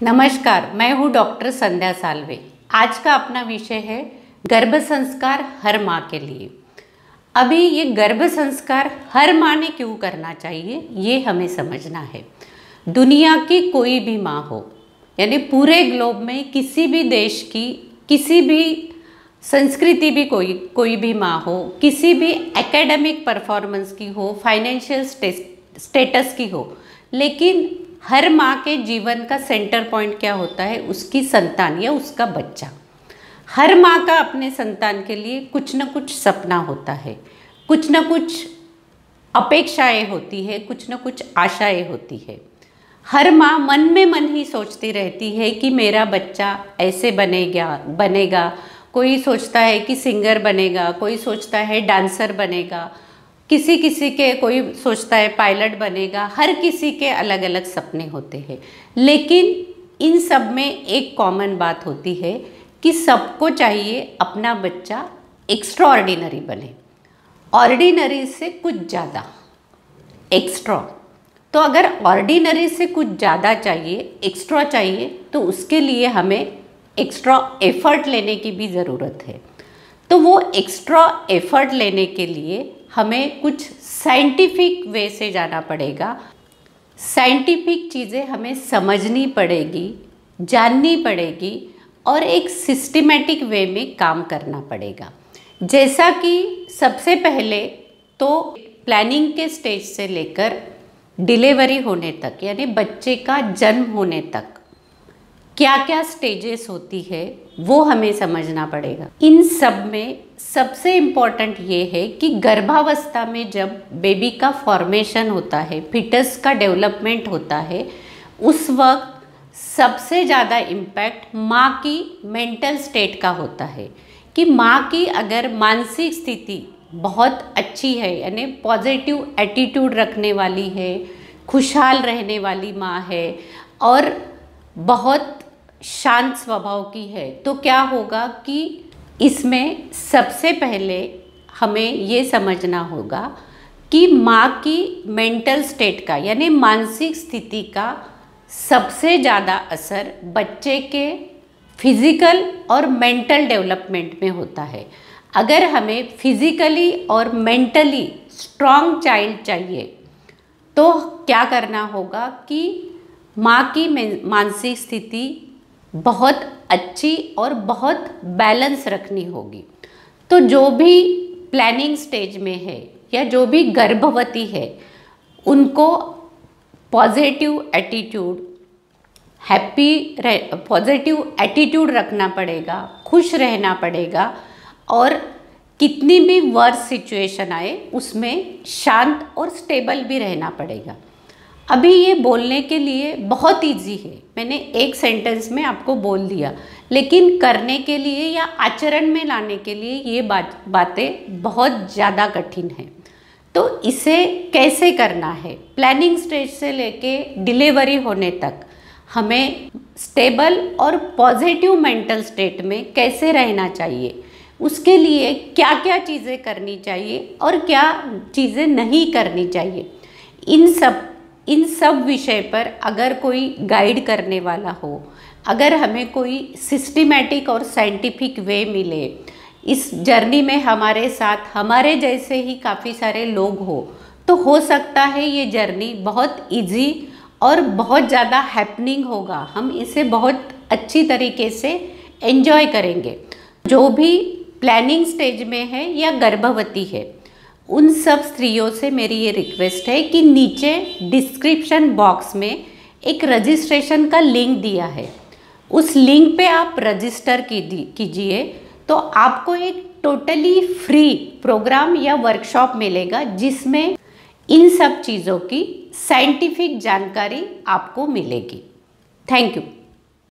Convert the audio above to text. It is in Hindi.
नमस्कार, मैं हूँ डॉक्टर संध्या साल्वे। आज का अपना विषय है गर्भ संस्कार हर माँ के लिए। अभी ये गर्भ संस्कार हर माँ ने क्यों करना चाहिए, ये हमें समझना है। दुनिया की कोई भी माँ हो, यानी पूरे ग्लोब में किसी भी देश की, किसी भी संस्कृति भी कोई भी माँ हो, किसी भी एकेडमिक परफॉर्मेंस की हो, फाइनेंशियल स्टेटस की हो, लेकिन हर माँ के जीवन का सेंटर पॉइंट क्या होता है? उसकी संतान या उसका बच्चा। हर माँ का अपने संतान के लिए कुछ न कुछ सपना होता है, कुछ न कुछ अपेक्षाएं होती है, कुछ न कुछ आशाएं होती है। हर माँ मन में मन ही सोचती रहती है कि मेरा बच्चा ऐसे बनेगा। कोई सोचता है कि सिंगर बनेगा, कोई सोचता है डांसर बनेगा, किसी के कोई सोचता है पायलट बनेगा। हर किसी के अलग अलग सपने होते हैं, लेकिन इन सब में एक कॉमन बात होती है कि सबको चाहिए अपना बच्चा एक्स्ट्रा ऑर्डिनरी बने। ऑर्डिनरी से कुछ ज़्यादा, एक्स्ट्रा। तो अगर ऑर्डिनरी से कुछ ज़्यादा चाहिए, एक्स्ट्रा चाहिए, तो उसके लिए हमें एक्स्ट्रा एफर्ट लेने की भी ज़रूरत है। तो वो एक्स्ट्रा एफर्ट लेने के लिए हमें कुछ साइंटिफिक वे से जाना पड़ेगा। साइंटिफिक चीज़ें हमें समझनी पड़ेगी, जाननी पड़ेगी और एक सिस्टमैटिक वे में काम करना पड़ेगा। जैसा कि सबसे पहले तो प्लानिंग के स्टेज से लेकर डिलीवरी होने तक, यानी बच्चे का जन्म होने तक क्या क्या स्टेजेस होती है, वो हमें समझना पड़ेगा। इन सब में सबसे इम्पॉर्टेंट ये है कि गर्भावस्था में जब बेबी का फॉर्मेशन होता है, फिटस का डेवलपमेंट होता है, उस वक्त सबसे ज़्यादा इम्पैक्ट माँ की मेंटल स्टेट का होता है। कि माँ की अगर मानसिक स्थिति बहुत अच्छी है, यानी पॉजिटिव एटीट्यूड रखने वाली है, खुशहाल रहने वाली माँ है और बहुत शांत स्वभाव की है, तो क्या होगा कि इसमें सबसे पहले हमें ये समझना होगा कि माँ की मेंटल स्टेट का, यानी मानसिक स्थिति का सबसे ज़्यादा असर बच्चे के फिज़िकल और मेंटल डेवलपमेंट में होता है। अगर हमें फिज़िकली और मेंटली स्ट्रॉन्ग चाइल्ड चाहिए, तो क्या करना होगा कि माँ की मानसिक स्थिति बहुत अच्छी और बहुत बैलेंस रखनी होगी। तो जो भी प्लानिंग स्टेज में है या जो भी गर्भवती है, उनको पॉजिटिव एटीट्यूड रखना पड़ेगा, खुश रहना पड़ेगा और कितनी भी वर्स्ट सिचुएशन आए उसमें शांत और स्टेबल भी रहना पड़ेगा। अभी ये बोलने के लिए बहुत इजी है, मैंने एक सेंटेंस में आपको बोल दिया, लेकिन करने के लिए या आचरण में लाने के लिए ये बातें बहुत ज़्यादा कठिन हैं। तो इसे कैसे करना है? प्लानिंग स्टेज से लेके डिलीवरी होने तक हमें स्टेबल और पॉजिटिव मेंटल स्टेट में कैसे रहना चाहिए, उसके लिए क्या क्या चीज़ें करनी चाहिए और क्या चीज़ें नहीं करनी चाहिए, इन सब विषय पर अगर कोई गाइड करने वाला हो, अगर हमें कोई सिस्टमैटिक और साइंटिफिक वे मिले, इस जर्नी में हमारे साथ हमारे जैसे ही काफ़ी सारे लोग हो, तो हो सकता है ये जर्नी बहुत इजी और बहुत ज़्यादा हैपनिंग होगा। हम इसे बहुत अच्छी तरीके से एंजॉय करेंगे। जो भी प्लानिंग स्टेज में है या गर्भवती है, उन सब स्त्रियों से मेरी ये रिक्वेस्ट है कि नीचे डिस्क्रिप्शन बॉक्स में एक रजिस्ट्रेशन का लिंक दिया है, उस लिंक पे आप रजिस्टर कीजिए, तो आपको एक टोटली फ्री प्रोग्राम या वर्कशॉप मिलेगा जिसमें इन सब चीज़ों की साइंटिफिक जानकारी आपको मिलेगी। Thank you.